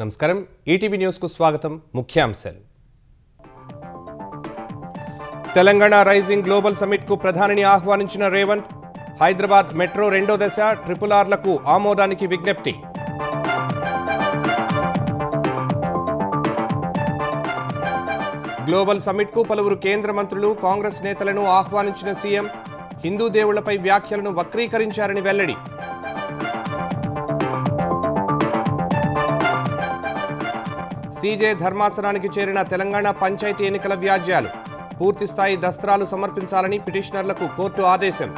నమస్కారం ETV news కు స్వాగతం ముఖ్యాంశాలు తెలంగాణ రైజింగ్ గ్లోబల్ సమిట్ కు ప్రధానిని ఆహ్వానించిన రేవంత్ హైదరాబాద్ మెట్రో రెండో దశ ట్రిపుల్ ఆర్లకు ఆమోదానికి విజ్ఞప్తి గ్లోబల్ సమిట్ కు పలువురు కేంద్ర మంత్రులు కాంగ్రెస్ నేతలను ఆహ్వానించిన సీఎం హిందూ దేవుళ్లపై వ్యాఖ్యలను వక్రీకరించారని వెల్లడి సీజే ధర్మాసనానికి చేరిన తెలంగాణ పంచాయతీ ఎన్నికల వ్యాజ్యాలు పూర్తిస్థాయి దస్త్రాలు సమర్పించాలని పిటిషనర్లకు కోర్టు ఆదేశం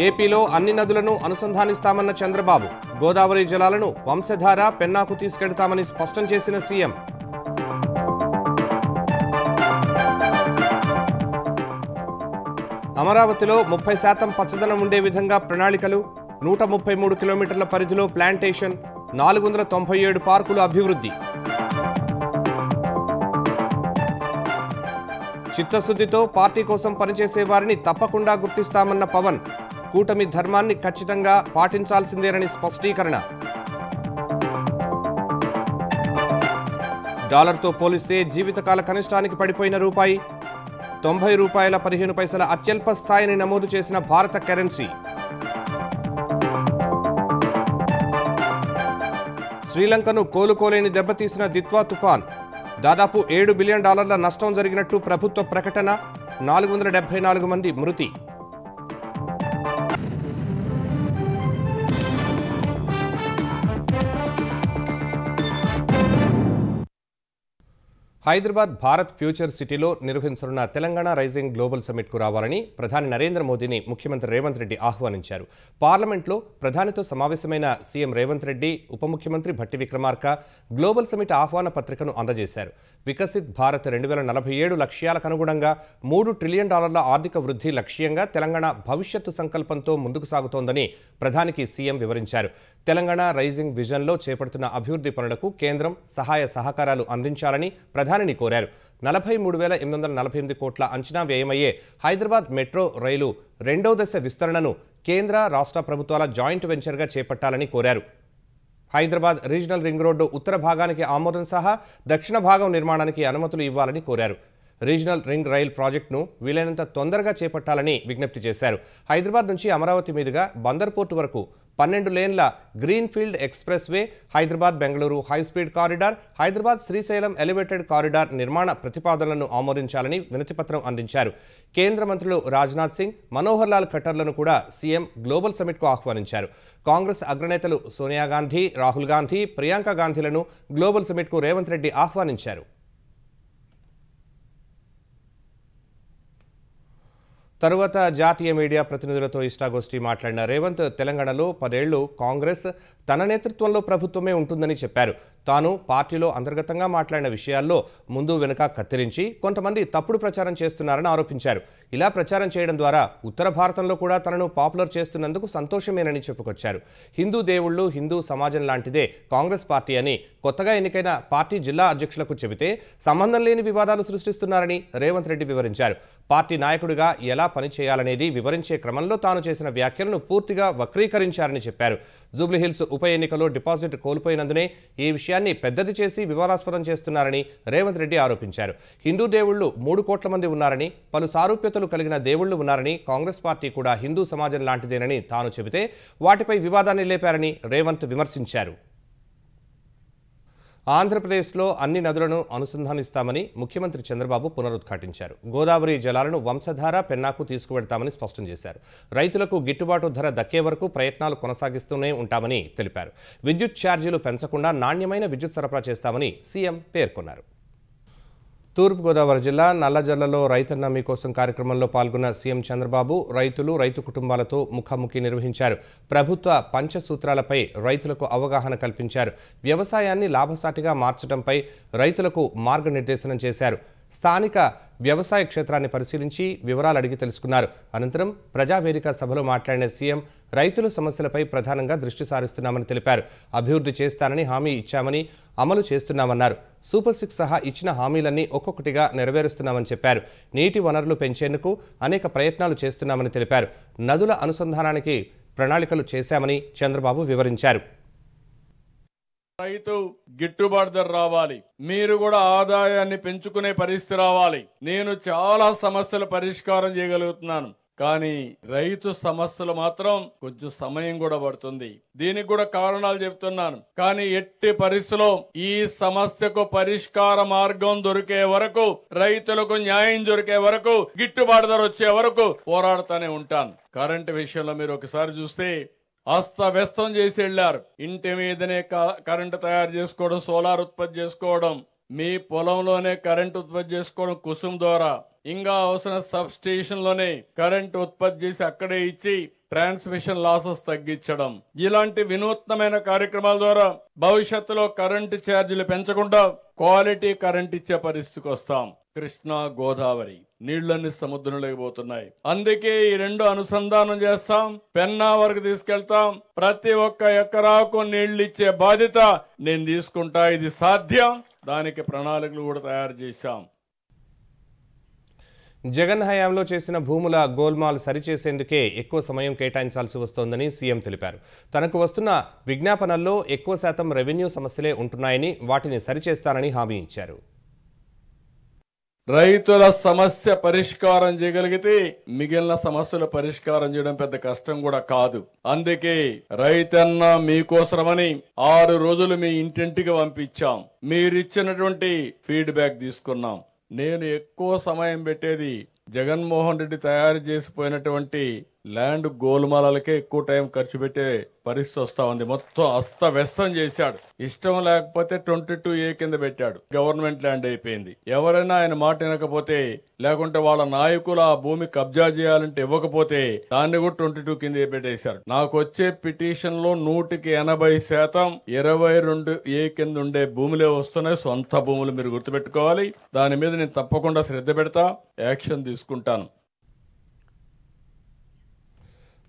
ఏపీలో అన్ని నదులను అనుసంధానిస్తామన్న చంద్రబాబు గోదావరి జలాలను వంశధార పెన్నాకు తీసుకెళ్తామని స్పష్టం చేసిన సీఎం అమరావతిలో 30% పచ్చదనం ఉండే విధంగా ప్రణాళికలు 133 కిలోమీటర్ల పరిధిలో ప్లాంటేషన్ 497 పార్కులు అభివృద్ధి చిత్తశుద్ధితో పార్టీ కోసం పనిచేసే వారిని తప్పకుండా గుర్తిస్తామన్న పవన్ కూటమి ధర్మాన్ని ఖచ్చితంగా పాటించాల్సిందేనని స్పష్టీకరణ డాలర్తో పోలిస్తే జీవితకాల కనిష్టానికి పడిపోయిన రూపాయి 90 రూపాయల 15 పైసల అత్యల్ప స్థాయిని నమోదు చేసిన భారత కరెన్సీ శ్రీలంకను కోలుకోలేని దెబ్బతీసిన దిత్వా తుఫాన్ దాదాపు $7 బిలియన్ నష్టం జరిగినట్టు ప్రభుత్వ ప్రకటన 474 మంది మృతి హైదరాబాద్ భారత్ ఫ్యూచర్ సిటీలో నిర్వహించనున్న తెలంగాణ రైజింగ్ గ్లోబల్ సమిట్ కు రావాలని ప్రధాని నరేంద్ర మోదీని ముఖ్యమంత్రి రేవంత్ రెడ్డి ఆహ్వానించారు. పార్లమెంట్లో ప్రధానితో సమావేశమైన సీఎం రేవంత్ రెడ్డి ఉప ముఖ్యమంత్రి భట్టి విక్రమార్క గ్లోబల్ సమిట్ ఆహ్వాన పత్రికను అందజేశారు. వికసిత్ భారత్ 2047 లక్ష్యాలకు అనుగుణంగా $3 ట్రిలియన్ ఆర్థిక వృద్ధి లక్ష్యంగా తెలంగాణ భవిష్యత్తు సంకల్పంతో ముందుకు సాగుతోందని ప్రధానికి సీఎం వివరించారు. తెలంగాణ రైజింగ్ విజన్లో చేపడుతున్న అభివృద్ధి పనులకు కేంద్రం సహాయ సహకారాలు అందించాలని ప్రధానిని కోరారు. 43,848 కోట్ల అంచనా వ్యయమయ్యే హైదరాబాద్ మెట్రో రైలు రెండో దశ విస్తరణను కేంద్ర రాష్ట్ర ప్రభుత్వాల జాయింట్ వెంచర్గా చేపట్టాలని కోరారు. హైదరాబాద్ రీజనల్ రింగ్ రోడ్డు ఉత్తర భాగానికి ఆమోదం సహా దక్షిణ భాగం నిర్మాణానికి అనుమతులు ఇవ్వాలని కోరారు. రీజనల్ రింగ్ రైల్ ప్రాజెక్టును వీలైనంత తొందరగా చేపట్టాలని విజ్ఞప్తి చేశారు. హైదరాబాద్ నుంచి అమరావతి మీదుగా బందర్ పోర్టు వరకు 12 లేన్ల greenfield expressway, Hyderabad Bengaluru high speed corridor, Hyderabad Srisailam elevated corridor నిర్మాణ ప్రతిపాదనలను ఆమోదించాలని వినతిపత్రం అందించారు. కేంద్ర మంత్రులు రాజ్నాథ్ సింగ్, మనోహర్ లాల్ ఖట్టర్లను కూడా సీఎం గ్లోబల్ సమిట్కు ఆహ్వానించారు. కాంగ్రెస్ అగ్రనేతలు సోనియా గాంధీ, రాహుల్ గాంధీ, ప్రియాంక గాంధీలను గ్లోబల్ సమిట్కు రేవంత్ రెడ్డి ఆహ్వానించారు. తరువాత జాతీయ మీడియా ప్రతినిధులతో ఇష్టాగోష్ఠి మాట్లాడిన రేవంత్ తెలంగాణలో 10 ఏళ్లు కాంగ్రెస్ తన నేతృత్వంలో ప్రభుత్వమే ఉంటుందని చెప్పారు. తాను పార్టీలో అంతర్గతంగా మాట్లాడిన విషయాల్లో ముందు వెనుక కత్తిరించి కొంతమంది తప్పుడు ప్రచారం చేస్తున్నారని ఆరోపించారు. ఇలా ప్రచారం చేయడం ద్వారా ఉత్తర భారతంలో కూడా తనను పాపులర్ చేస్తున్నందుకు సంతోషమేనని చెప్పుకొచ్చారు. హిందూ దేవుళ్లు హిందూ సమాజం లాంటిదే కాంగ్రెస్ పార్టీ అని కొత్తగా ఎన్నికైన పార్టీ జిల్లా అధ్యక్షులకు చెబితే సంబంధం లేని వివాదాలు సృష్టిస్తున్నారని రేవంత్ రెడ్డి వివరించారు. పార్టీ నాయకుడిగా ఎలా పనిచేయాలనేది వివరించే క్రమంలో తాను చేసిన వ్యాఖ్యలను పూర్తిగా వక్రీకరించారని చెప్పారు. జూబ్లీహిల్స్ ఉప ఎన్నికలో డిపాజిట్ కోల్పోయినందునే ఈ విషయాన్ని పెద్దది చేసి వివాదాస్పదం చేస్తున్నారని రేవంత్ రెడ్డి ఆరోపించారు. హిందూ దేవుళ్లు 3 కోట్ల మంది ఉన్నారని, పలు సారూప్యతలు కలిగిన దేవుళ్లు ఉన్నారని, కాంగ్రెస్ పార్టీ కూడా హిందూ సమాజం లాంటిదేనని తాను చెబితే వాటిపై వివాదాన్ని లేపారని రేవంత్ విమర్శించారు. ఆంధ్రప్రదేశ్లో అన్ని నదులను అనుసంధానిస్తామని ముఖ్యమంత్రి చంద్రబాబు పునరుద్ఘాటించారు. గోదావరి జలాలను వంశధార పెన్నాకు తీసుకువెళ్తామని స్పష్టం చేశారు. రైతులకు గిట్టుబాటు ధర దక్కే వరకు ప్రయత్నాలు కొనసాగిస్తూనే ఉంటామని తెలిపారు. విద్యుత్ ఛార్జీలు పెంచకుండా నాణ్యమైన విద్యుత్ సరఫరా చేస్తామని సీఎం పేర్కొన్నారు. తూర్పుగోదావరి జిల్లా నల్లజర్లలో రైతన్న మీకోసం కార్యక్రమంలో పాల్గొన్న సీఎం చంద్రబాబు రైతులు, రైతు కుటుంబాలతో ముఖాముఖి నిర్వహించారు. ప్రభుత్వ పంచసూత్రాలపై రైతులకు అవగాహన కల్పించారు. వ్యవసాయాన్ని లాభసాటిగా మార్చడంపై రైతులకు మార్గనిర్దేశనం చేశారు. స్థానిక వ్యవసాయ క్షేత్రాన్ని పరిశీలించి వివరాలు అడిగి తెలుసుకున్నారు. అనంతరం ప్రజావేదిక సభలో మాట్లాడిన సీఎం రైతుల సమస్యలపై ప్రధానంగా దృష్టి సారిస్తున్నామని తెలిపారు. అభివృద్ధి చేస్తానని హామీ ఇచ్చామని అమలు చేస్తున్నామన్నారు. సూపర్ 6 సహా ఇచ్చిన హామీలన్నీ ఒక్కొక్కటిగా నెరవేరుస్తున్నామని చెప్పారు. నీటి వనరులు పెంచేందుకు అనేక ప్రయత్నాలు చేస్తున్నామని తెలిపారు. నదుల అనుసంధానానికి ప్రణాళికలు చేశామని చంద్రబాబు వివరించారు. రైతు గిట్టుబాటు ధర రావాలి, మీరు కూడా ఆదాయాన్ని పెంచుకునే పరిస్థితి రావాలి. నేను చాలా సమస్యల పరిష్కారం చేయగలుగుతున్నాను, కానీ రైతు సమస్యలు మాత్రం కొంచెం సమయం కూడా పడుతుంది. దీనికి కూడా కారణాలు చెప్తున్నాను. కానీ ఎట్టి పరిస్థితిలో ఈ సమస్యకు పరిష్కార మార్గం దొరికే వరకు, రైతులకు న్యాయం దొరికే వరకు, గిట్టుబాటు ధర వచ్చే వరకు పోరాడుతూనే ఉంటాను. కరెంటు విషయంలో మీరు ఒకసారి చూస్తే అస్తవ్యస్తం చేసి వెళ్లారు. ఇంటి మీదనే కరెంటు తయారు చేసుకోవడం, సోలార్ ఉత్పత్తి చేసుకోవడం, మీ పొలంలోనే కరెంటు ఉత్పత్తి చేసుకోవడం కుసుమ్ ద్వారా, ఇంకా అవసరం సబ్ స్టేషన్ లోనే కరెంటు ఉత్పత్తి చేసి అక్కడే ఇచ్చి ట్రాన్స్మిషన్ లాసెస్ తగ్గించడం, ఇలాంటి వినూత్నమైన కార్యక్రమాల ద్వారా భవిష్యత్తులో కరెంటు ఛార్జీలు పెంచకుండా క్వాలిటీ కరెంట్ ఇచ్చే పరిస్థితికి వస్తాం. కృష్ణా గోదావరి నీళ్లన్నీ సముద్రంలోకి పోతున్నాయి. అందుకే ఈ రెండు అనుసంధానం చేస్తాం, పెన్నా వరకు తీసుకెళ్తాం. ప్రతి ఒక్క ఎకరాకు నీళ్లు ఇచ్చే బాధ్యత నేను తీసుకుంటా. ఇది సాధ్యం. దానికి ప్రణాళికలు కూడా తయారు చేశాం. జగన్ హయాంలో చేసిన భూముల గోల్మాల్ సరిచేసేందుకే ఎక్కువ సమయం కేటాయించాల్సి వస్తోందని సీఎం తెలిపారు. తనకు వస్తున్న విజ్ఞాపనల్లో ఎక్కువ శాతం రెవెన్యూ సమస్యలే ఉంటున్నాయని, వాటిని సరిచేస్తానని హామీ ఇచ్చారు. రైతుల సమస్య పరిష్కారం చేయగలిగితే మిగిలిన సమస్యల పరిష్కారం చేయడం పెద్ద కష్టం కూడా కాదు. అందుకే రైతన్న మీకోసమని 6 రోజులు మీ ఇంటింటికి పంపించాం. మీరిచ్చినటువంటి ఫీడ్బ్యాక్ తీసుకున్నాం. నేను ఎక్కువ సమయం పెట్టేది జగన్మోహన్ రెడ్డి తయారు చేసిపోయినటువంటి ల్యాండ్ గోల్మాలకే ఎక్కువ టైం ఖర్చు పెట్టే పరిస్థితి వస్తా ఉంది. మొత్తం అస్తవ్యస్తం చేశాడు. ఇష్టం లేకపోతే 22A కింద పెట్టాడు. గవర్నమెంట్ ల్యాండ్ అయిపోయింది. ఎవరైనా ఆయన మాట వినకపోతే, లేకుంటే వాళ్ళ నాయకులు ఆ భూమి కబ్జా చేయాలంటే ఇవ్వకపోతే దాన్ని కూడా 22 కింద పెట్టేశారు. నాకు వచ్చే పిటిషన్ లో 100% 22A కింద ఉండే భూములే వస్తున్నాయి. సొంత భూములు మీరు గుర్తుపెట్టుకోవాలి. దాని మీద నేను తప్పకుండా శ్రద్ధ పెడతా, యాక్షన్ తీసుకుంటాను.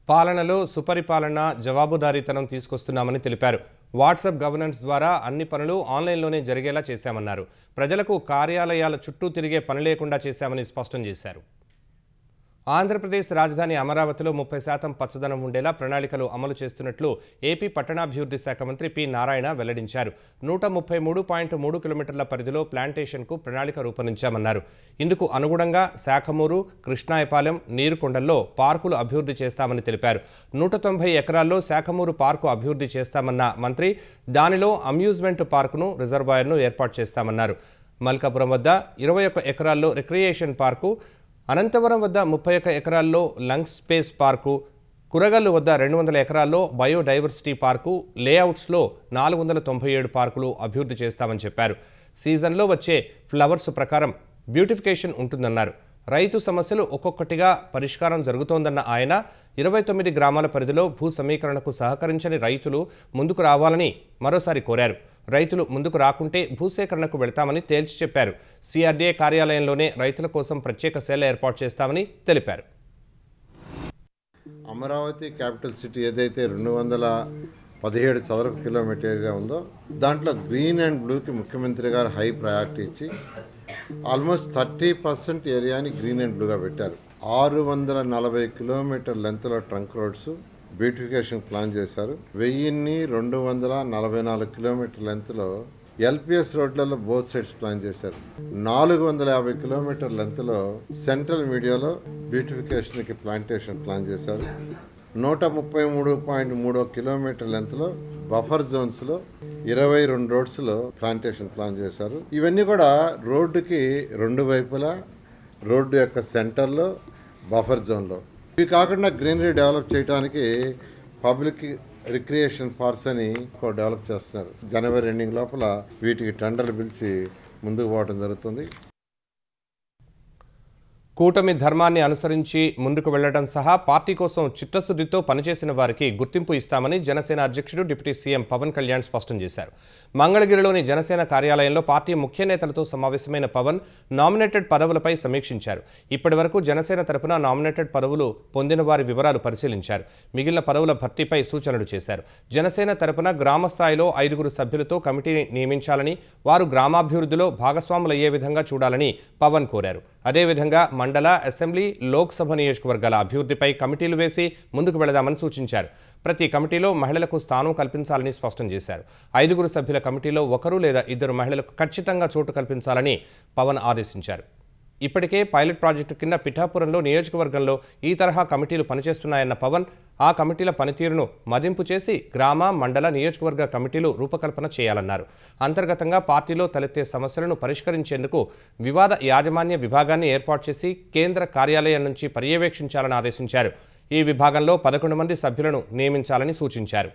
పాలనలో సుపరిపాలన, జవాబుదారీతనం తీసుకొస్తున్నామని తెలిపారు. వాట్సాప్ గవర్నెన్స్ ద్వారా అన్ని పనులు ఆన్లైన్లోనే జరిగేలా చేశామన్నారు. ప్రజలకు కార్యాలయాల చుట్టూ తిరిగే పని లేకుండా చేశామని స్పష్టం చేశారు. ఆంధ్రప్రదేశ్ రాజధాని అమరావతిలో 30% పచ్చదనం ఉండేలా ప్రణాళికలు అమలు చేస్తున్నట్లు ఏపీ పట్టణాభివృద్ధి శాఖ మంత్రి పి నారాయణ వెల్లడించారు. 133.3 కిలోమీటర్ల పరిధిలో ప్లాంటేషన్కు ప్రణాళిక రూపొందించామన్నారు. ఇందుకు అనుగుణంగా శాఖమూరు, కృష్ణాయపాలెం, నీరుకొండల్లో పార్కులు అభివృద్ధి చేస్తామని తెలిపారు. 190 ఎకరాల్లో శాఖమూరు పార్కు అభివృద్ధి చేస్తామన్న మంత్రి దానిలో అమ్యూజ్మెంట్ పార్కును, రిజర్వాయర్ను ఏర్పాటు చేస్తామన్నారు. మల్కాపురం వద్ద 21 ఎకరాల్లో రిక్రియేషన్ పార్కు, అనంతవరం వద్ద 31 ఎకరాల్లో లంగ్స్ స్పేస్ పార్కు, కురగల్లు వద్ద 200 ఎకరాల్లో బయోడైవర్సిటీ పార్కు, లేఅవుట్స్లో 497 పార్కులు అభివృద్ధి చేస్తామని చెప్పారు. సీజన్లో వచ్చే ఫ్లవర్స్ ప్రకారం బ్యూటిఫికేషన్ ఉంటుందన్నారు. రైతు సమస్యలు ఒక్కొక్కటిగా పరిష్కారం జరుగుతోందన్న ఆయన 29 గ్రామాల పరిధిలో భూ సమీకరణకు సహకరించని రైతులు ముందుకు రావాలని మరోసారి కోరారు. రైతులు ముందుకు రాకుంటే భూసేకరణకు వెళ్తామని తేల్చి చెప్పారు. సిఆర్డీఏ కార్యాలయంలోనే రైతుల కోసం ప్రత్యేక సెల్ ఏర్పాటు చేస్తామని తెలిపారు. అమరావతి క్యాపిటల్ సిటీ ఏదైతే 217 చదరపు కిలోమీటర్గా ఉందో దాంట్లో గ్రీన్ అండ్ బ్లూకి ముఖ్యమంత్రి గారు హై ప్రయారిటీ ఇచ్చి ఆల్మోస్ట్ 30% ఏరియాని గ్రీన్ అండ్ బ్లూగా పెట్టారు. 640 కిలోమీటర్ లెంత్లో ట్రంక్ రోడ్స్ బ్యూటిఫికేషన్ ప్లాన్ చేశారు. 1244 కిలోమీటర్ లెంత్లో ఎల్పిఎస్ రోడ్లలో బోత్ సైడ్స్ ప్లాన్ చేశారు. 450 కిలోమీటర్ లెంత్లో సెంట్రల్ మీడియాలో బ్యూటిఫికేషన్కి ప్లాంటేషన్ ప్లాన్ చేశారు. 133.3 కిలోమీటర్ లెంత్లో బఫర్ జోన్స్లో 22 రోడ్స్లో ప్లాంటేషన్ ప్లాన్ చేశారు. ఇవన్నీ కూడా రోడ్డుకి 2 వైపులా, రోడ్డు యొక్క సెంటర్లో, బఫర్ జోన్లో. ఇవి కాకుండా గ్రీనరీ డెవలప్ చేయడానికి పబ్లిక్ రిక్రియేషన్ పార్క్స్ అని డెవలప్ చేస్తున్నారు. జనవరి ఎండింగ్ లోపల వీటికి టెండర్లు పిలిచి ముందుకు పోవడం జరుగుతుంది. కూటమి ధర్మాన్ని అనుసరించి ముందుకు వెళ్లడం సహా పార్టీ కోసం చిత్తశుద్ధితో పనిచేసిన వారికి గుర్తింపు ఇస్తామని జనసేన అధ్యక్షుడు డిప్యూటీ సీఎం పవన్ కళ్యాణ్ స్పష్టం చేశారు. మంగళగిరిలోని జనసేన కార్యాలయంలో పార్టీ ముఖ్య నేతలతో సమావేశమైన పవన్ నామినేటెడ్ పదవులపై సమీక్షించారు. ఇప్పటివరకు జనసేన తరపున నామినేటెడ్ పదవులు పొందిన వారి వివరాలు పరిశీలించారు. మిగిలిన పదవుల భర్తీపై సూచనలు చేశారు. జనసేన తరపున గ్రామ స్థాయిలో 5 సభ్యులతో కమిటీని నియమించాలని, వారు గ్రామాభివృద్ధిలో భాగస్వాములయ్యే విధంగా చూడాలని పవన్ కోరారు. అదేవిధంగా మండల, అసెంబ్లీ, లోక్సభ నియోజకవర్గాల అభివృద్ధిపై కమిటీలు వేసి ముందుకు వెళదామని సూచించారు. ప్రతి కమిటీలో మహిళలకు స్థానం కల్పించాలని స్పష్టం చేశారు. 5 సభ్యుల కమిటీలో 1 లేదా 2 మహిళలకు ఖచ్చితంగా చోటు కల్పించాలని పవన్ ఆదేశించారు. ఇప్పటికే పైలట్ ప్రాజెక్టు కింద పిఠాపురంలో నియోజకవర్గంలో ఈ తరహా కమిటీలు పనిచేస్తున్నాయన్న పవన్ ఆ కమిటీల పనితీరును మదింపు చేసి గ్రామ, మండల, నియోజకవర్గ కమిటీలు రూపకల్పన చేయాలన్నారు. అంతర్గతంగా పార్టీలో తలెత్తే సమస్యలను పరిష్కరించేందుకు వివాద యాజమాన్య విభాగాన్ని ఏర్పాటు చేసి కేంద్ర కార్యాలయం నుంచి పర్యవేక్షించాలని ఆదేశించారు. ఈ విభాగంలో 11 మంది సభ్యులను నియమించాలని సూచించారు.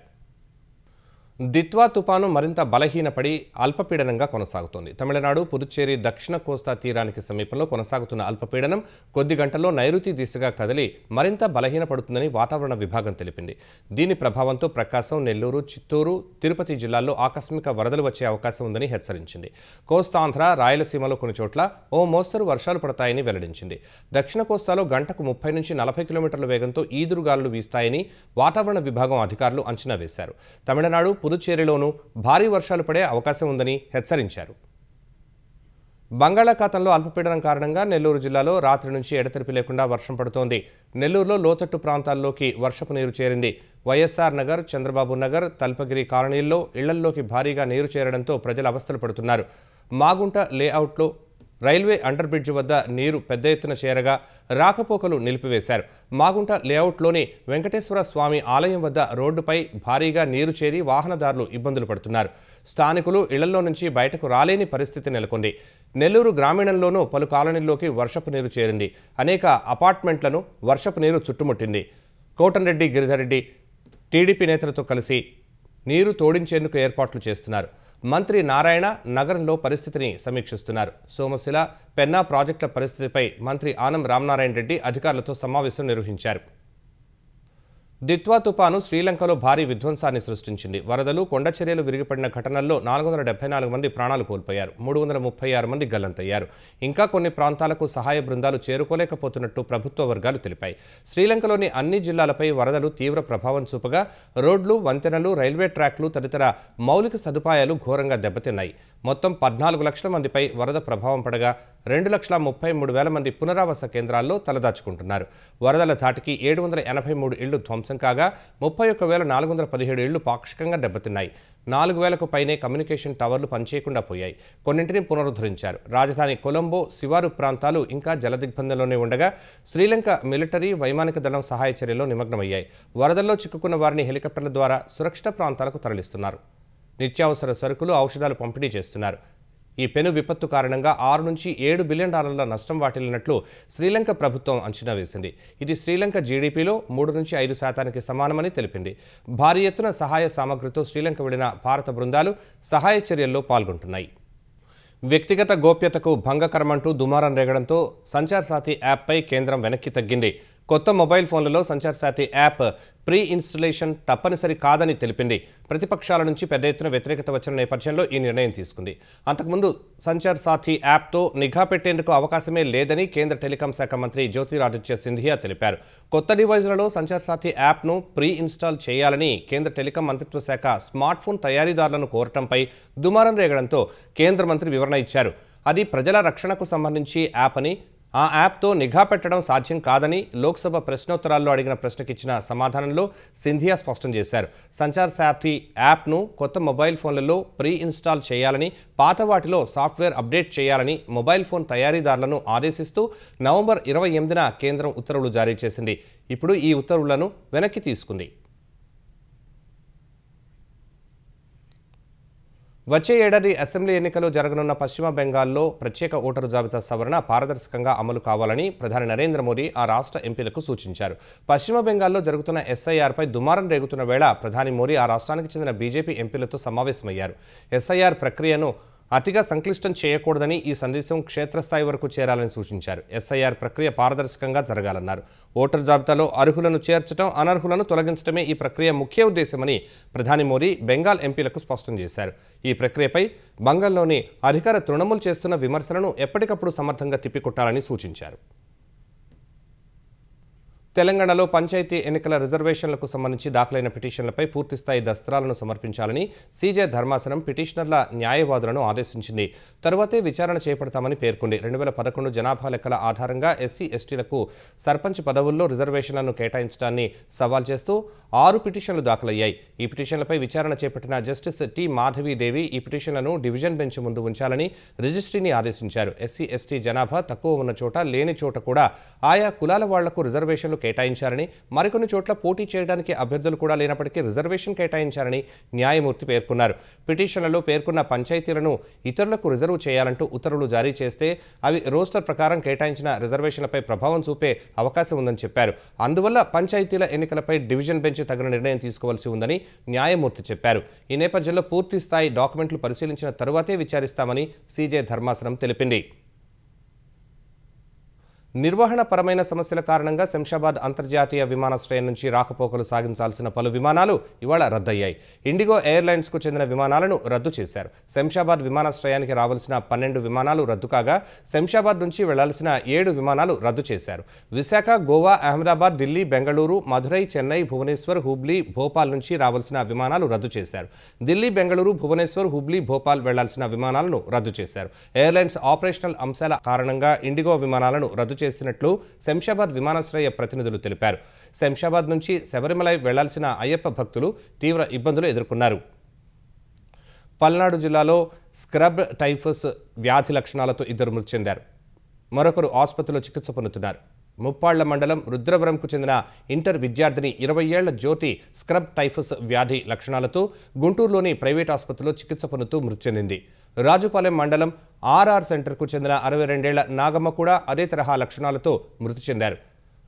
దిత్వా తుపాను మరింత బలహీనపడి అల్పపీడనంగా కొనసాగుతోంది. తమిళనాడు, పుదుచ్చేరి దక్షిణ కోస్తా తీరానికి సమీపంలో కొనసాగుతున్న అల్పపీడనం కొద్ది గంటల్లో నైరుతి దిశగా కదిలి మరింత బలహీనపడుతుందని వాతావరణ విభాగం తెలిపింది. దీని ప్రభావంతో ప్రకాశం, నెల్లూరు, చిత్తూరు, తిరుపతి జిల్లాల్లో ఆకస్మిక వరదలు వచ్చే అవకాశం ఉందని హెచ్చరించింది. కోస్తాంధ్ర, రాయలసీమలో కొన్ని చోట్ల ఓ మోస్తరు వర్షాలు పడతాయని వెల్లడించింది. దక్షిణ కోస్తాలో గంటకు 30 నుంచి 40 కిలోమీటర్ల వేగంతో ఈదురుగాలులు వీస్తాయని వాతావరణ విభాగం అధికారులు అంచనా వేశారు. తమిళనాడు, పుదుచ్చేరిలోనూ భారీ వర్షాలు పడే అవకాశం ఉందని హెచ్చరించారు. బంగాళాఖాతంలో అల్పపీడనం కారణంగా నెల్లూరు జిల్లాలో రాత్రి నుంచి ఎడతెరిపి లేకుండా వర్షం పడుతోంది. నెల్లూరులో లోతట్టు ప్రాంతాల్లోకి వర్షపు నీరు చేరింది. వైఎస్ఆర్ నగర్, చంద్రబాబు నగర్, తల్పగిరి కాలనీల్లో ఇళ్లల్లోకి భారీగా నీరు చేరడంతో ప్రజలు అవస్థలు పడుతున్నారు. మాగుంట లేఅవుట్లో రైల్వే అండర్ బ్రిడ్జ్ వద్ద నీరు పెద్ద ఎత్తున చేరగా రాకపోకలు నిలిపివేశారు. మాగుంట లేఅవుట్లోని వెంకటేశ్వర స్వామి ఆలయం వద్ద రోడ్డుపై భారీగా నీరు చేరి వాహనదారులు ఇబ్బందులు పడుతున్నారు. స్థానికులు ఇళ్లలో నుంచి బయటకు రాలేని పరిస్థితి నెలకొంది. నెల్లూరు గ్రామీణంలోనూ పలు కాలనీల్లోకి వర్షపు నీరు చేరింది. అనేక అపార్ట్మెంట్లను వర్షపు నీరు చుట్టుముట్టింది. కోటంరెడ్డి, గిరిధర్రెడ్డి టీడీపీ నేతలతో కలిసి నీరు తోడించేందుకు ఏర్పాట్లు చేస్తున్నారు. మంత్రి నారాయణ నగరంలో పరిస్థితిని సమీక్షిస్తున్నారు. సోమశిల, పెన్నా ప్రాజెక్టుల పరిస్థితిపై మంత్రి ఆనం రామనారాయణ రెడ్డి అధికారులతో సమావేశం నిర్వహించారు. దిత్వా తుపాను శ్రీలంకలో భారీ విధ్వంసాన్ని సృష్టించింది. వరదలు, కొండచర్యలు విరిగిపడిన ఘటనల్లో 474 మంది ప్రాణాలు కోల్పోయారు. 336 మంది గల్లంతయ్యారు. ఇంకా కొన్ని ప్రాంతాలకు సహాయ బృందాలు చేరుకోలేకపోతున్నట్టు ప్రభుత్వ వర్గాలు తెలిపాయి. శ్రీలంకలోని అన్ని జిల్లాలపై వరదలు తీవ్ర ప్రభావం చూపగా రోడ్లు, వంతెనలు, రైల్వే ట్రాక్లు తదితర మౌలిక సదుపాయాలు ఘోరంగా దెబ్బతిన్నాయి. మొత్తం 14 లక్షల మందిపై వరద ప్రభావం పడగా 2,33,000 మంది పునరావాస కేంద్రాల్లో తలదాచుకుంటున్నారు. వరదల ధాటికి 783 ఇళ్లు ధ్వంసం కాగా 31,417 ఇళ్లు పాక్షికంగా దెబ్బతిన్నాయి. 4,000కు పైనే కమ్యూనికేషన్ టవర్లు పనిచేయకుండా పోయాయి. కొన్నింటిని పునరుద్ధరించారు. రాజధాని కొలంబో శివారు ప్రాంతాలు ఇంకా జలదిగ్బంధంలోనే ఉండగా శ్రీలంక మిలిటరీ, వైమానిక దళం సహాయ చర్యల్లో నిమగ్నమయ్యాయి. వరదల్లో చిక్కుకున్న వారిని హెలికాప్టర్ల ద్వారా సురక్షిత ప్రాంతాలకు తరలిస్తున్నారు. నిత్యావసర సరుకులు, ఔషధాలు పంపిణీ చేస్తున్నారు. ఈ పెను విపత్తు కారణంగా 6 నుంచి 7 బిలియన్ డాలర్ల నష్టం వాటిల్లినట్లు శ్రీలంక ప్రభుత్వం అంచనా వేసింది. ఇది శ్రీలంక జీడీపీలో 3 నుంచి 5% సమానమని తెలిపింది. భారీ ఎత్తున సహాయ సామగ్రితో శ్రీలంక వెళ్లిన భారత బృందాలు సహాయ చర్యల్లో పాల్గొంటున్నాయి. వ్యక్తిగత గోప్యతకు భంగకరమంటూ దుమారం రేగడంతో సంచార్ సాథీ యాప్పై కేంద్రం వెనక్కి తగ్గింది. కొత్త మొబైల్ ఫోన్లలో Sanchar Saathi app pre installation తప్పనిసరి కాదని తెలిపింది. ప్రతిపక్షాల నుంచి పెద్ద ఎత్తున వ్యతిరేకత వచ్చిన నేపథ్యంలో ఈ నిర్ణయం తీసుకుంది. అంతకుముందు సంచార్ సాథీ యాప్తో నిఘా పెట్టేందుకు అవకాశమే లేదని కేంద్ర టెలికాం శాఖ మంత్రి జ్యోతిరాదిత్య సింధియా తెలిపారు. కొత్త డివైజ్లలో సంచార్ సాథీ యాప్ను ప్రీ ఇన్స్టాల్ చేయాలని కేంద్ర టెలికాం మంత్రిత్వ శాఖ స్మార్ట్ ఫోన్ తయారీదారులను కోరటంపై దుమారం రేగడంతో కేంద్ర మంత్రి వివరణ ఇచ్చారు. అది ప్రజల రక్షణకు సంబంధించి యాప్ అని, ఆ యాప్తో నిఘా పెట్టడం సాధ్యం కాదని లోక్సభ ప్రశ్నోత్తరాల్లో అడిగిన ప్రశ్నకిచ్చిన సమాధానంలో సింధియా స్పష్టం చేశారు. సంచార్ సాథీ యాప్ను కొత్త మొబైల్ ఫోన్లలో ప్రీ ఇన్స్టాల్ చేయాలని, పాత వాటిలో సాఫ్ట్వేర్ అప్డేట్ చేయాలని మొబైల్ ఫోన్ తయారీదారులను ఆదేశిస్తూ నవంబర్ 28న కేంద్రం ఉత్తర్వులు జారీ చేసింది. ఇప్పుడు ఈ ఉత్తర్వులను వెనక్కి తీసుకుంది. వచ్చే ఏడాది అసెంబ్లీ ఎన్నికలు జరగనున్న పశ్చిమ బెంగాల్లో ప్రత్యేక ఓటరు జాబితా సవరణ పారదర్శకంగా అమలు కావాలని ప్రధాని నరేంద్ర మోదీ ఆ రాష్ట్ర ఎంపీలకు సూచించారు. పశ్చిమ బెంగాల్లో జరుగుతున్న ఎస్ఐఆర్పై దుమారం రేగుతున్న వేళ ప్రధాని మోదీ ఆ రాష్ట్రానికి చెందిన బీజేపీ ఎంపీలతో సమావేశమయ్యారు. ఎస్ఐఆర్ ప్రక్రియను అతిగా సంక్లిష్టం చేయకూడదని, ఈ సందేశం క్షేత్రస్థాయి వరకు చేరాలని సూచించారు. ఎస్ఐఆర్ ప్రక్రియ పారదర్శకంగా జరగాలన్నారు. ఓటర్ జాబితాలో అర్హులను చేర్చడం, అనర్హులను తొలగించడమే ఈ ప్రక్రియ ముఖ్య ఉద్దేశమని ప్రధాని మోదీ బెంగాల్ ఎంపీలకు స్పష్టం చేశారు. ఈ ప్రక్రియపై బంగాల్లోని అధికార తృణమూల్ చేస్తున్న విమర్శలను ఎప్పటికప్పుడు సమర్థంగా తిప్పికొట్టాలని సూచించారు. తెలంగాణలో పంచాయతీ ఎన్నికల రిజర్వేషన్లకు సంబంధించి దాఖలైన పిటిషన్లపై పూర్తిస్థాయి దస్త్రాలను సమర్పించాలని సీజే ధర్మాసనం పిటిషనర్ల న్యాయవాదులను ఆదేశించింది. తరువాతే విచారణ చేపడతామని పేర్కొంది. 2011 జనాభా లెక్కల ఆధారంగా ఎస్సీ ఎస్టీలకు సర్పంచ్ పదవుల్లో రిజర్వేషన్లను కేటాయించడాన్ని సవాల్ చేస్తూ 6 పిటిషన్లు దాఖలయ్యాయి. ఈ పిటిషన్లపై విచారణ చేపట్టిన జస్టిస్ టి మాధవీదేవి ఈ పిటిషన్లను డివిజన్ బెంచ్ ముందు ఉంచాలని రిజిస్ట్రీని ఆదేశించారు. ఎస్సీ ఎస్టీ జనాభా తక్కువ ఉన్న చోట లేని చోట కూడా ఆయా కులాల వాళ్లకు రిజర్వేషన్లు కేటాయించారని, మరికొన్ని చోట్ల పోటీ చేయడానికి అభ్యర్థులు కూడా లేనప్పటికీ రిజర్వేషన్ కేటాయించారని న్యాయమూర్తి పేర్కొన్నారు. పిటిషన్లలో పేర్కొన్న పంచాయతీలను ఇతరులకు రిజర్వ్ చేయాలంటూ ఉత్తర్వులు జారీ చేస్తే అవి రోస్టర్ ప్రకారం కేటాయించిన రిజర్వేషన్లపై ప్రభావం చూపే అవకాశం ఉందని చెప్పారు. అందువల్ల పంచాయతీల ఎన్నికలపై డివిజన్ బెంచ్ తగిన నిర్ణయం తీసుకోవాల్సి ఉందని న్యాయమూర్తి చెప్పారు. ఈ నేపథ్యంలో పూర్తి స్థాయి డాక్యుమెంట్లు పరిశీలించిన తరువాతే విచారిస్తామని సీజే ధర్మాసనం తెలిపింది. నిర్వహణపరమైన సమస్యల కారణంగా శంషాబాద్ అంతర్జాతీయ విమానాశ్రయం నుంచి రాకపోకలు సాగించాల్సిన పలు విమానాలు ఇవాళ రద్దయ్యాయి. ఇండిగో ఎయిర్లైన్స్కు చెందిన విమానాలను రద్దు చేశారు. శంషాబాద్ విమానాశ్రయానికి రావాల్సిన 12 విమానాలు రద్దు కాగా శంషాబాద్ నుంచి వెళ్లాల్సిన 7 విమానాలు రద్దు చేశారు. విశాఖ, గోవా, అహ్మదాబాద్, ఢిల్లీ, బెంగళూరు, మధురై, చెన్నై, భువనేశ్వర్, హుబ్లీ, భోపాల్ నుంచి రావాల్సిన విమానాలు రద్దు చేశారు. ఢిల్లీ, బెంగళూరు, భువనేశ్వర్, హుబ్లీ, భోపాల్ వెళ్లాల్సిన విమానాలను రద్దు చేశారు. ఎయిర్లైన్స్ ఆపరేషనల్ అంశాల కారణంగా ఇండిగో విమానాలను రద్దు చేసినట్లు శంషాబాద్ విమానాశ్రయ ప్రతినిధులు తెలిపారు. శంషాబాద్ నుంచి శబరిమలై వెళ్లాల్సిన అయ్యప్ప భక్తులు తీవ్ర ఇబ్బందులు ఎదుర్కొన్నారు. పల్నాడు జిల్లాలో స్క్రబ్ టైఫస్ వ్యాధి లక్షణాలతో 2 మృతి చెందారు. మరొకరు ఆసుపత్రిలో చికిత్స పొందుతున్నారు. ముప్పాళ్ల మండలం రుద్రవరంకు చెందిన ఇంటర్ విద్యార్థిని 20 ఏళ్ల జ్యోతి స్క్రబ్ టైఫస్ వ్యాధి లక్షణాలతో గుంటూరులోని ప్రైవేట్ ఆసుపత్రిలో చికిత్స పొందుతూ మృతి చెందింది. రాజుపాలెం మండలం ఆర్ఆర్ సెంటర్కు చెందిన 62 ఏళ్ల నాగమ్మ కూడా అదే తరహా లక్షణాలతో మృతి చెందారు.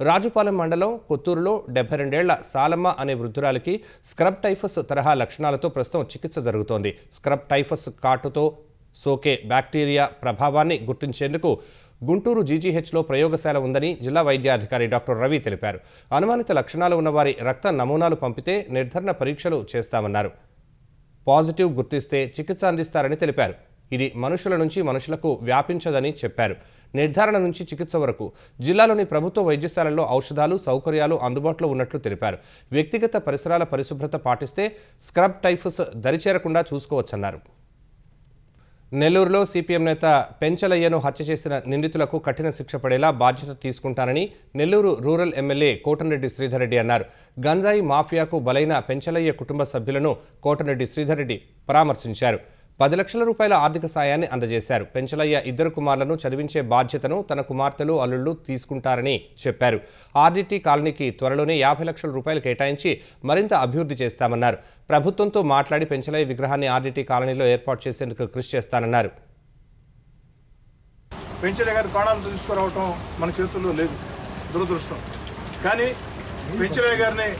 రాజుపాలెం మండలం కొత్తూరులో 72 ఏళ్ల సాలమ్మ అనే వృద్ధురాలికి స్క్రబ్ టైఫస్ తరహా లక్షణాలతో ప్రస్తుతం చికిత్స జరుగుతోంది. స్క్రబ్ టైఫస్ కాటుతో సోకే బ్యాక్టీరియా ప్రభావాన్ని గుర్తించేందుకు గుంటూరు జీజీహెచ్లో ప్రయోగశాల ఉందని జిల్లా వైద్యాధికారి డాక్టర్ రవి తెలిపారు. అనుమానిత లక్షణాలు ఉన్నవారి రక్త నమూనాలు పంపితే నిర్ధారణ పరీక్షలు చేస్తామన్నారు. పాజిటివ్ గుర్తిస్తే చికిత్స అందిస్తారని తెలిపారు. ఇది మనుషుల నుంచి మనుషులకు వ్యాపించదని చెప్పారు. నిర్ధారణ నుంచి చికిత్స వరకు జిల్లాలోని ప్రభుత్వ వైద్యశాలల్లో ఔషధాలు, సౌకర్యాలు అందుబాటులో ఉన్నట్లు తెలిపారు. వ్యక్తిగత పరిసరాల పరిశుభ్రత పాటిస్తే స్క్రబ్ టైఫస్ దరిచేరకుండా చూసుకోవచ్చన్నారు. నెల్లూరులో సిపిఎం నేత పెంచలయ్యను హత్య చేసిన నిందితులకు కఠిన శిక్ష పడేలా బాధ్యత తీసుకుంటానని నెల్లూరు రూరల్ ఎమ్మెల్యే కోటంరెడ్డి శ్రీధర్ రెడ్డి అన్నారు. గంజాయి మాఫియాకు బలైన పెంచలయ్య కుటుంబ సభ్యులను కోటంరెడ్డి శ్రీధర్ రెడ్డి పరామర్శించారు. 10 లక్షల రూపాయల ఆర్థిక సాయాన్ని అందజేశారు. పెంచలయ్య 2 కుమారులను చదివించే బాధ్యతను తన కుమార్తెలు, అల్లుళ్లు తీసుకుంటారని చెప్పారు. ఆర్డీటీ కాలనీకి త్వరలోనే 50 లక్షల రూపాయలు కేటాయించి మరింత అభివృద్ధి చేస్తామన్నారు. ప్రభుత్వంతో మాట్లాడి పెంచలయ్య విగ్రహాన్ని ఆర్డీటీ కాలనీలో ఏర్పాటు చేసేందుకు కృషి చేస్తానన్నారు. పెంచలయ్య గారి ప్రాణాలు తీసుకురావటం మన చేతుల్లో లేదు, దురదృష్టం. కానీ పెంచలయ్య గారిని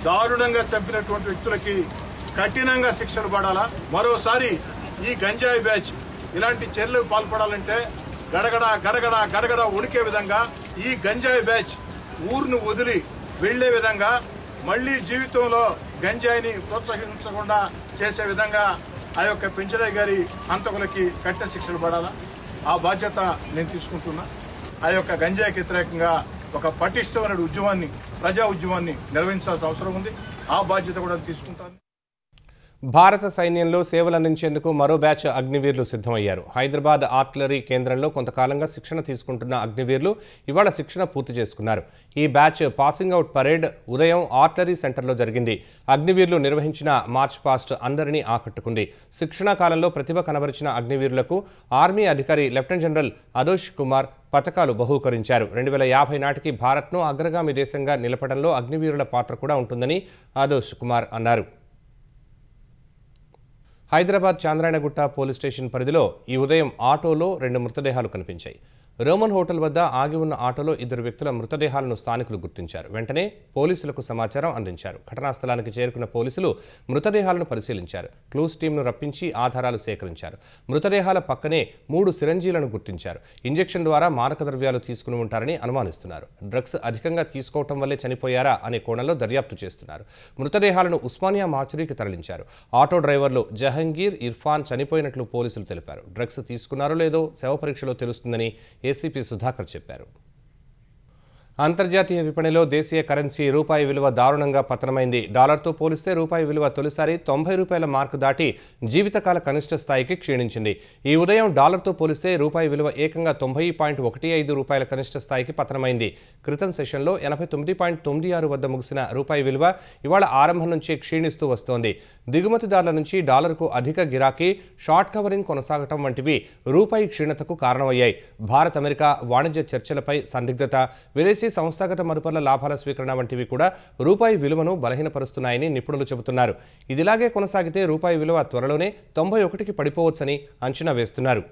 దారుణంగా చంపినటువంటి వ్యక్తులకి కఠినంగా శిక్షలు పడాలా. మరోసారి ఈ గంజాయి బ్యాచ్ ఇలాంటి చర్యలకు పాల్పడాలంటే గడగడ గడగడ గడగడ ఉడికే విధంగా ఈ గంజాయి బ్యాచ్ ఊరును వదిలి వెళ్లే విధంగా, మళ్లీ జీవితంలో గంజాయిని ప్రోత్సహించకుండా చేసే విధంగా ఆ యొక్క పెంచలయ్య గారి హంతకులకి కఠిన శిక్షలు పడాలా. ఆ బాధ్యత నేను తీసుకుంటున్నా. ఆ యొక్క గంజాయికి వ్యతిరేకంగా ఒక పటిష్టమైన ఉద్యమాన్ని, ప్రజా ఉద్యమాన్ని నిర్వహించాల్సిన అవసరం ఉంది. ఆ బాధ్యత కూడా తీసుకుంటాను. భారత సైన్యంలో సేవలందించేందుకు మరో బ్యాచ్ అగ్నివీరులు సిద్ధమయ్యారు. హైదరాబాద్ ఆర్టిలరీ కేంద్రంలో కొంతకాలంగా శిక్షణ తీసుకుంటున్న అగ్నివీరులు ఇవాళ శిక్షణ పూర్తి చేసుకున్నారు. ఈ బ్యాచ్ పాసింగ్ అవుట్ పరేడ్ ఉదయం ఆర్టిలరీ సెంటర్లో జరిగింది. అగ్నివీరులు నిర్వహించిన మార్చ్ పాస్ట్ అందరినీ ఆకట్టుకుంది. శిక్షణా కాలంలో ప్రతిభ కనబరిచిన అగ్నివీరులకు ఆర్మీ అధికారి లెఫ్టినెంట్ జనరల్ అదోష్ కుమార్ పతకాలు బహూకరించారు. 2050 నాటికి భారత్ను అగ్రగామి దేశంగా నిలపడంలో అగ్నివీరుల పాత్ర కూడా ఉంటుందని అదోష్ కుమార్ అన్నారు. హైదరాబాద్ చాంద్రాయణగుట్ట పోలీస్ స్టేషన్ పరిధిలో ఈ ఉదయం ఆటోలో 2 మృతదేహాలు కనిపించాయి. రోమన్ హోటల్ వద్ద ఆగి ఉన్న ఆటోలో 2 వ్యక్తుల మృతదేహాలను స్థానికులు గుర్తించారు. వెంటనే పోలీసులకు సమాచారం అందించారు. ఘటనా స్థలానికి చేరుకున్న పోలీసులు మృతదేహాలను పరిశీలించారు. క్లూస్ టీంను రప్పించి ఆధారాలు సేకరించారు. మృతదేహాల పక్కనే 3 సిరంజీలను గుర్తించారు. ఇంజెక్షన్ ద్వారా మారక ద్రవ్యాలు తీసుకుని ఉంటారని అనుమానిస్తున్నారు. డ్రగ్స్ అధికంగా తీసుకోవటం వల్లే చనిపోయారా అనే కోణంలో దర్యాప్తు చేస్తున్నారు. మృతదేహాలను ఉస్మానియా మార్చురీకి తరలించారు. ఆటో డ్రైవర్లు జహంగీర్, ఇర్ఫాన్ చనిపోయినట్లు పోలీసులు తెలిపారు. డ్రగ్స్ తీసుకున్నారో లేదో శవ పరీక్షలో తెలుస్తుందని ఏసీపీ సుధాకర్ చెప్పారు. అంతర్జాతీయ విపణిలో దేశీయ కరెన్సీ రూపాయి విలువ దారుణంగా పతనమైంది. డాలర్తో పోలిస్తే రూపాయి విలువ తొలిసారి 90 రూపాయల మార్కు దాటి జీవితకాల కనిష్ట స్థాయికి క్షీణించింది. ఈ ఉదయం డాలర్తో పోలిస్తే రూపాయి విలువ ఏకంగా 90.15 రూపాయల కనిష్ట స్థాయికి పతనమైంది. క్రితం సెషన్లో 89.96 వద్ద ముగిసిన రూపాయి విలువ ఇవాళ ఆరంభం నుంచి క్షీణిస్తూ వస్తోంది. దిగుమతిదారుల నుంచి డాలర్కు అధిక గిరాకీ, షార్ట్ కవరింగ్ కొనసాగటం వంటివి రూపాయి క్షీణతకు కారణమయ్యాయి. భారత్ అమెరికా వాణిజ్య చర్చలపై సందిగ్ధత, విదేశీ సంస్థాగత మదుపర్ల లాభాల స్వీకరణ వంటివి కూడా రూపాయి విలువను బలహీనపరుస్తున్నాయని నిపుణులు చెబుతున్నారు. ఇదిలాగే కొనసాగితే రూపాయి విలువ త్వరలోనే 91కి పడిపోవచ్చని అంచనా వేస్తున్నారు.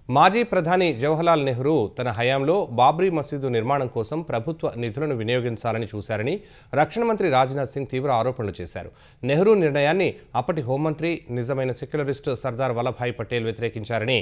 మాజీ ప్రధాని జవహర్లాల్ నెహ్రూ తన హయాంలో బాబ్రీ మసీదు నిర్మాణం కోసం ప్రభుత్వ నిధులను వినియోగించాలని చూశారని రక్షణ మంత్రి రాజ్నాథ్ సింగ్ తీవ్ర ఆరోపణలు చేశారు. నెహ్రూ నిర్ణయాన్ని అప్పటి హోంమంత్రి, నిజమైన సెక్యులరిస్టు సర్దార్ వల్లభాయ్ పటేల్ వ్యతిరేకించారని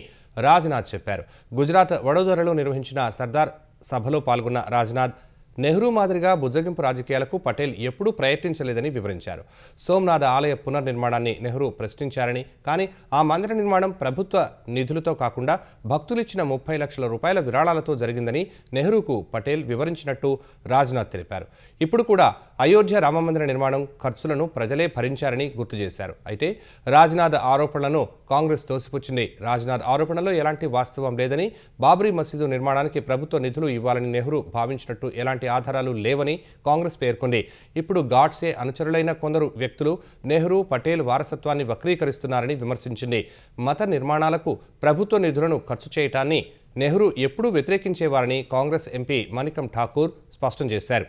రాజ్నాథ్ చెప్పారు. గుజరాత్ వడోదరలో నిర్వహించిన సర్దార్ సభలో పాల్గొన్న రాజ్నాథ్ నెహ్రూ మాదిరిగా బుజ్జగింపు రాజకీయాలకు పటేల్ ఎప్పుడూ ప్రయత్నించలేదని వివరించారు. సోమనాథ ఆలయ పునర్నిర్మాణాన్ని నెహ్రూ ప్రశ్నించారని, కానీ ఆ మందిర నిర్మాణం ప్రభుత్వ నిధులతో కాకుండా భక్తులిచ్చిన 30 లక్షల రూపాయల విరాళాలతో జరిగిందని నెహ్రూకు పటేల్ వివరించినట్టు రాజ్నాథ్ తెలిపారు. ఇప్పుడు కూడా అయోధ్య రామమందిర నిర్మాణం ఖర్చులను ప్రజలే భరించారని గుర్తు చేశారు. అయితే రాజ్నాథ్ ఆరోపణలను కాంగ్రెస్ తోసిపుచ్చింది. రాజ్నాథ్ ఆరోపణలో ఎలాంటి వాస్తవం లేదని, బాబ్రీ మసీదు నిర్మాణానికి ప్రభుత్వ నిధులు ఇవ్వాలని నెహ్రూ భావించినట్టు ఎలాంటి ఆధారాలు లేవని కాంగ్రెస్ పేర్కొంది. ఇప్పుడు గాడ్సే అనుచరులైన కొందరు వ్యక్తులు నెహ్రూ, పటేల్ వారసత్వాన్ని వక్రీకరిస్తున్నారని విమర్శించింది. మత నిర్మాణాలకు ప్రభుత్వ నిధులను ఖర్చు చేయటాన్ని నెహ్రూ ఎప్పుడూ వ్యతిరేకించేవారని కాంగ్రెస్ ఎంపీ మణికం ఠాకూర్ స్పష్టం చేశారు.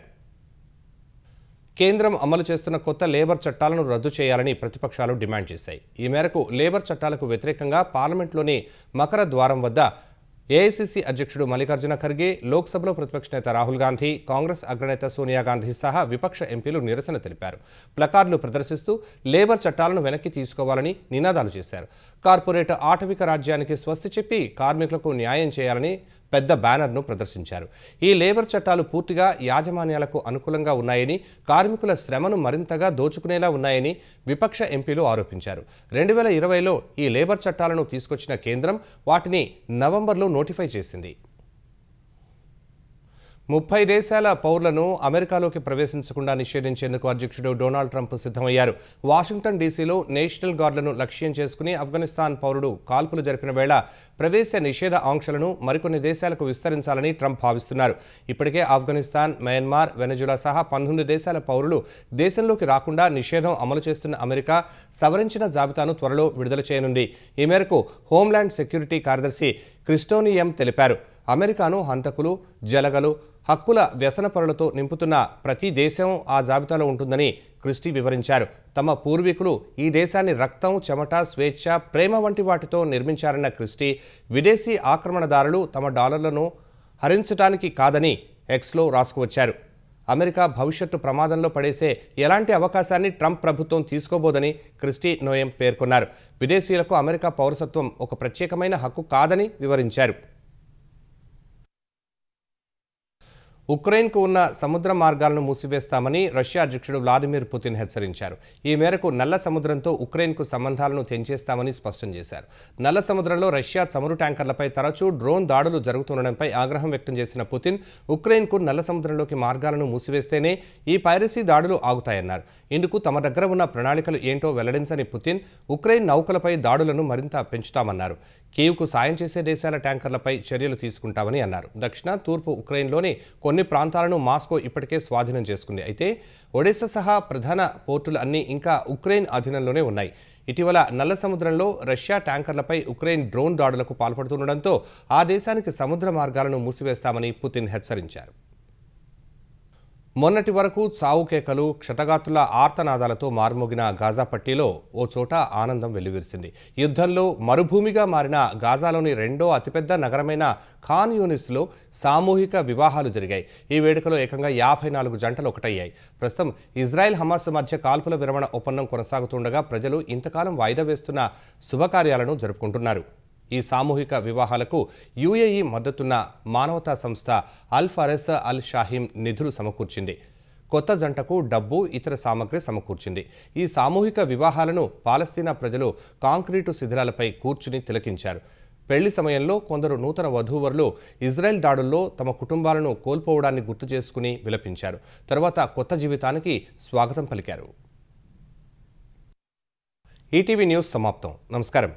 కేంద్రం అమలు చేస్తున్న కొత్త లేబర్ చట్టాలను రద్దు చేయాలని ప్రతిపక్షాలు డిమాండ్ చేశాయి. ఈ మేరకు లేబర్ చట్టాలకు వ్యతిరేకంగా పార్లమెంట్లోని మకర ద్వారం వద్ద ఏఐసీసీ అధ్యక్షుడు మల్లికార్జున ఖర్గే, లోక్సభలో ప్రతిపక్ష నేత రాహుల్ గాంధీ, కాంగ్రెస్ అగ్రనేత సోనియా గాంధీ సహా విపక్ష ఎంపీలు నిరసన తెలిపారు. ప్లకార్డులు ప్రదర్శిస్తూ లేబర్ చట్టాలను వెనక్కి తీసుకోవాలని నినాదాలు చేశారు. కార్పొరేట్ ఆటవిక రాజ్యానికి స్వస్తి చెప్పి కార్మికులకు న్యాయం చేయాలని పెద్ద బ్యానర్ను ప్రదర్శించారు. ఈ లేబర్ చట్టాలు పూర్తిగా యాజమాన్యాలకు అనుకూలంగా ఉన్నాయని, కార్మికుల శ్రమను మరింతగా దోచుకునేలా ఉన్నాయని విపక్ష ఎంపీలు ఆరోపించారు. 2020లో ఈ లేబర్ చట్టాలను తీసుకొచ్చిన కేంద్రం వాటిని నవంబర్లో నోటిఫై చేసింది. 30 దేశాల పౌరులను అమెరికాలోకి ప్రవేశించకుండా నిషేధించేందుకు అధ్యక్షుడు డొనాల్డ్ ట్రంప్ సిద్ధమయ్యారు. వాషింగ్టన్ డీసీలో నేషనల్ గార్డులను లక్ష్యం చేసుకుని ఆఫ్ఘనిస్తాన్ పౌరుడు కాల్పులు జరిపిన వేళ ప్రవేశ నిషేధ ఆంక్షలను మరికొన్ని దేశాలకు విస్తరించాలని ట్రంప్ భావిస్తున్నారు. ఇప్పటికే ఆఫ్ఘనిస్తాన్, మయన్మార్, వెనజులా సహా 19 దేశాల పౌరులు దేశంలోకి రాకుండా నిషేధం అమలు చేస్తున్న అమెరికా సవరించిన జాబితాను త్వరలో విడుదల చేయనుంది. ఈ మేరకు హోంల్యాండ్ సెక్యూరిటీ కార్యదర్శి క్రిస్టోనియం తెలిపారు. అమెరికాను హంతకులు, జలగలు, హక్కుల వ్యసనపరులతో నింపుతున్న ప్రతి దేశం ఆ జాబితాలో ఉంటుందని క్రిస్టీ వివరించారు. తమ పూర్వీకులు ఈ దేశాన్ని రక్తం, చెమట, స్వేచ్ఛ, ప్రేమ వంటి వాటితో నిర్మించారన్న క్రిస్టీ, విదేశీ ఆక్రమణదారులు తమ డాలర్లను హరించడానికి కాదని ఎక్స్లో రాసుకువచ్చారు. అమెరికా భవిష్యత్తు ప్రమాదంలో పడేసే ఎలాంటి అవకాశాన్ని ట్రంప్ ప్రభుత్వం తీసుకోబోదని క్రిస్టీ నోయెం పేర్కొన్నారు. విదేశీయులకు అమెరికా పౌరసత్వం ఒక ప్రత్యేకమైన హక్కు కాదని వివరించారు. ఉక్రెయిన్కు ఉన్న సముద్ర మార్గాలను మూసివేస్తామని రష్యా అధ్యక్షుడు వ్లాదిమిర్ పుతిన్ హెచ్చరించారు. ఈ మేరకు నల్ల సముద్రంతో ఉక్రెయిన్కు సంబంధాలను తెంచేస్తామని స్పష్టం చేశారు. నల్ల సముద్రంలో రష్యా చమురు ట్యాంకర్లపై తరచూ డ్రోన్ దాడులు జరుగుతుండడంపై ఆగ్రహం వ్యక్తం చేసిన పుతిన్, ఉక్రెయిన్కు నల్ల సముద్రంలోకి మార్గాలను మూసివేస్తేనే ఈ పైరసీ దాడులు ఆగుతాయన్నారు. ఇందుకు తమ దగ్గర ఉన్న ప్రణాళికలు ఏంటో వెల్లడించని పుతిన్, ఉక్రెయిన్ నౌకలపై దాడులను మరింత పెంచుతామన్నారు. కీవ్కు సాయం చేసే దేశాల ట్యాంకర్లపై చర్యలు తీసుకుంటామని అన్నారు. దక్షిణ, తూర్పు ఉక్రెయిన్లోని కొన్ని ప్రాంతాలను మాస్కో ఇప్పటికే స్వాధీనం చేసుకుంది. అయితే ఒడెసా సహా ప్రధాన పోర్టులు అన్నీ ఇంకా ఉక్రెయిన్ అధీనంలోనే ఉన్నాయి. ఇటీవల నల్ల సముద్రంలో రష్యా ట్యాంకర్లపై ఉక్రెయిన్ డ్రోన్ దాడులకు పాల్పడుతుండటంతో ఆ దేశానికి సముద్ర మార్గాలను మూసివేస్తామని పుతిన్ హెచ్చరించారు. మొన్నటి వరకు చావు కేకలు, క్షతగాతుల ఆర్తనాదాలతో మారుమోగిన గాజా పట్టీలో ఓ చోట ఆనందం వెల్లివిరిసింది. యుద్ధంలో మరుభూమిగా మారిన గాజాలోని రెండో అతిపెద్ద నగరమైన ఖాన్ యూనిస్లో సామూహిక వివాహాలు జరిగాయి. ఈ వేడుకలో ఏకంగా 54 జంటలు ఒకటయ్యాయి. ప్రస్తుతం ఇజ్రాయెల్, హమాస్ మధ్య కాల్పుల విరమణ ఒప్పందం కొనసాగుతుండగా ప్రజలు ఇంతకాలం వాయిదా వేస్తున్న శుభకార్యాలను జరుపుకుంటున్నారు. ఈ సామూహిక వివాహాలకు యుఏఈ మద్దతున్న మానవతా సంస్థ అల్ ఫారెస్ అల్ షాహీమ్ నిధులు సమకూర్చింది. కొత్త జంటకు డబ్బు, ఇతర సామగ్రి సమకూర్చింది. ఈ సామూహిక వివాహాలను పాలస్తీనా ప్రజలు కాంక్రీటు శిథిలాలపై కూర్చుని తిలకించారు. పెళ్లి సమయంలో కొందరు నూతన వధూవరులు ఇజ్రాయెల్ దాడుల్లో తమ కుటుంబాలను కోల్పోవడాన్ని గుర్తు చేసుకుని విలపించారు. తర్వాత కొత్త జీవితానికి స్వాగతం పలికారు. ఈటీవీ న్యూస్ సమాప్తం. నమస్కారం.